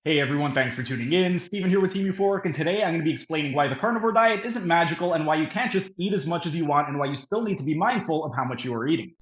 Hey everyone, thanks for tuning in. Steven here with Team Euphoric, and today I'm going to be explaining why the carnivore diet isn't magical and why you can't just eat as much as you want and why you still need to be mindful of how much you are eating.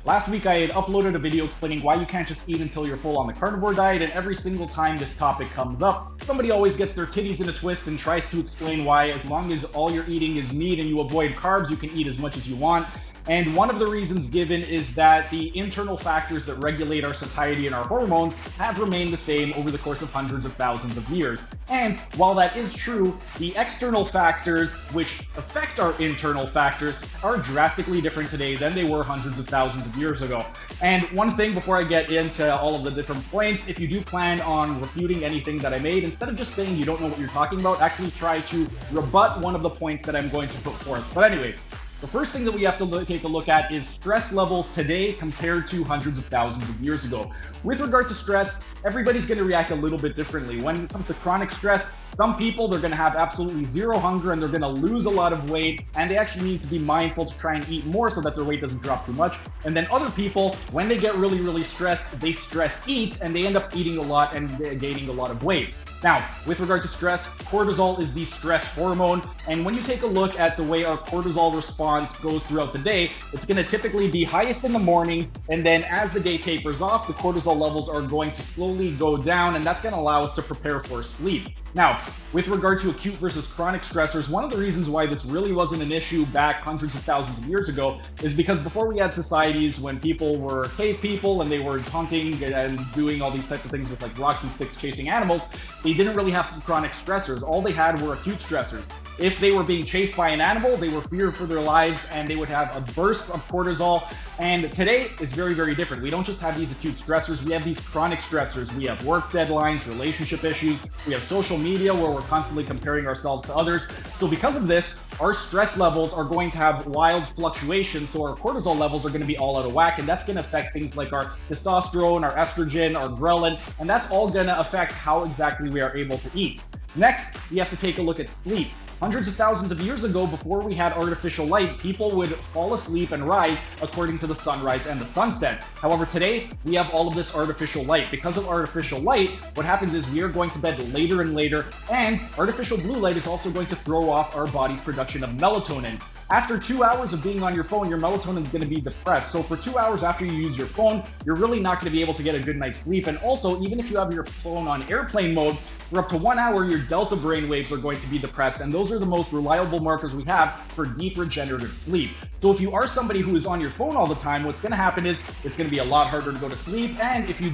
Last week I had uploaded a video explaining why you can't just eat until you're full on the carnivore diet, and every single time this topic comes up, somebody always gets their titties in a twist and tries to explain why as long as all you're eating is meat and you avoid carbs, you can eat as much as you want. And one of the reasons given is that the internal factors that regulate our satiety and our hormones have remained the same over the course of hundreds of thousands of years. And while that is true, the external factors which affect our internal factors are drastically different today than they were hundreds of thousands of years ago. And one thing before I get into all of the different points, if you do plan on refuting anything that I made, instead of just saying you don't know what you're talking about, actually try to rebut one of the points that I'm going to put forth. But anyway, the first thing that we have to take a look at is stress levels today compared to hundreds of thousands of years ago. With regard to stress, everybody's going to react a little bit differently. When it comes to chronic stress, some people, they're going to have absolutely zero hunger and they're going to lose a lot of weight, and they actually need to be mindful to try and eat more so that their weight doesn't drop too much. And then other people, when they get really, really stressed, they stress eat and they end up eating a lot and gaining a lot of weight. Now, with regard to stress, cortisol is the stress hormone, and when you take a look at the way our cortisol response goes throughout the day, it's going to typically be highest in the morning, and then as the day tapers off, the cortisol levels are going to slowly go down, and that's going to allow us to prepare for sleep. Now, with regard to acute versus chronic stressors, one of the reasons why this really wasn't an issue back hundreds of thousands of years ago is because before we had societies when people were cave people and they were hunting and doing all these types of things with like rocks and sticks chasing animals, they didn't really have chronic stressors. All they had were acute stressors. If they were being chased by an animal, they were feared for their lives and they would have a burst of cortisol. And today it's very, very different. We don't just have these acute stressors, we have these chronic stressors. We have work deadlines, relationship issues, we have social media where we're constantly comparing ourselves to others. So because of this, our stress levels are going to have wild fluctuations. So our cortisol levels are going to be all out of whack, and that's going to affect things like our testosterone, our estrogen, our ghrelin, and that's all going to affect how exactly we are able to eat. Next, we have to take a look at sleep. Hundreds of thousands of years ago, before we had artificial light, people would fall asleep and rise according to the sunrise and the sunset. However, today, we have all of this artificial light. Because of artificial light, what happens is we are going to bed later and later, and artificial blue light is also going to throw off our body's production of melatonin. After 2 hours of being on your phone, your melatonin is going to be depressed. So for 2 hours after you use your phone, you're really not going to be able to get a good night's sleep. And also, even if you have your phone on airplane mode, for up to 1 hour, your delta brain waves are going to be depressed. And those are the most reliable markers we have for deep regenerative sleep. So if you are somebody who is on your phone all the time, what's going to happen is it's going to be a lot harder to go to sleep. And if you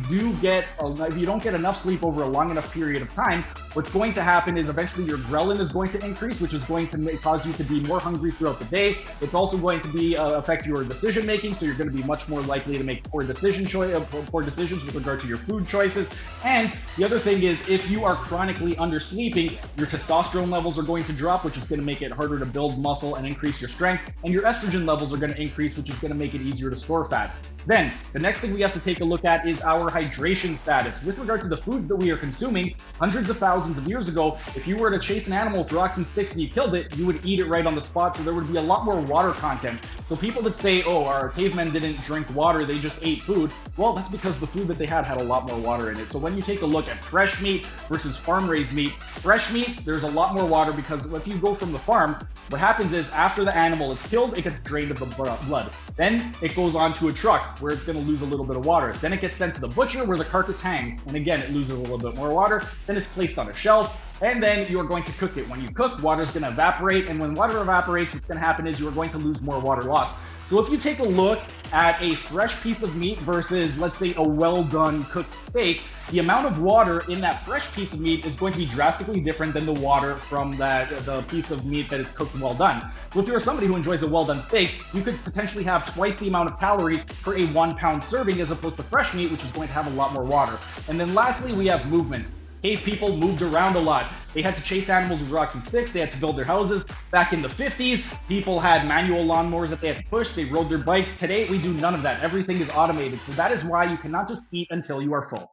don't get enough sleep over a long enough period of time, what's going to happen is eventually your ghrelin is going to increase, which is going to cause you to be more hungry throughout the day. It's also going to be affect your decision making, so you're going to be much more likely to make poor decisions with regard to your food choices. And the other thing is, if you are chronically undersleeping, your testosterone levels are going to drop, which is going to make it harder to build muscle and increase your strength, and your estrogen levels are going to increase, which is going to make it easier to store fat. Then, the next thing we have to take a look at is our hydration status. With regard to the foods that we are consuming, hundreds of thousands of years ago, if you were to chase an animal with rocks and sticks and you killed it, you would eat it right on the spot, so there would be a lot more water content. So people that say, oh, our cavemen didn't drink water, they just ate food, well, that's because the food that they had a lot more water in it. So when you take a look at fresh meat versus farm-raised meat, fresh meat, there's a lot more water because if you go from the farm, what happens is after the animal is killed, it gets drained of the blood. Then it goes on to a truck where it's going to lose a little bit of water. Then it gets sent to the butcher where the carcass hangs. And again, it loses a little bit more water. Then it's placed on a shelf. And then you are going to cook it. When you cook, water is going to evaporate. And when water evaporates, what's going to happen is you are going to lose more water loss. So if you take a look at a fresh piece of meat versus, let's say, a well-done cooked steak, the amount of water in that fresh piece of meat is going to be drastically different than the water from the piece of meat that is cooked well done. So if you're somebody who enjoys a well-done steak, you could potentially have twice the amount of calories for a 1 pound serving as opposed to fresh meat, which is going to have a lot more water. And then lastly, we have movement. Cave people moved around a lot. They had to chase animals with rocks and sticks. They had to build their houses. Back in the 50s, people had manual lawnmowers that they had to push. They rode their bikes. Today, we do none of that. Everything is automated. So that is why you cannot just eat until you are full.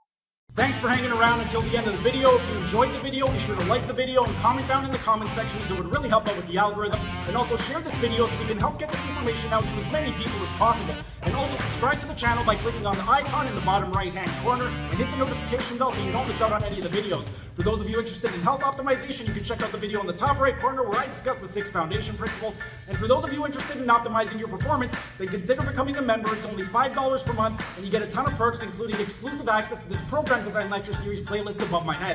Thanks for hanging around until the end of the video. If you enjoyed the video, be sure to like the video and comment down in the comment section, as it would really help out with the algorithm. And also share this video so we can help get this information out to as many people as possible. And also subscribe to the channel by clicking on the icon in the bottom right hand corner and hit the notification bell so you don't miss out on any of the videos. For those of you interested in health optimization, you can check out the video in the top right corner where I discuss the 6 foundation principles. And for those of you interested in optimizing your performance, then consider becoming a member. It's only $5 per month and you get a ton of perks, including exclusive access to this program design lecture series playlist above my head.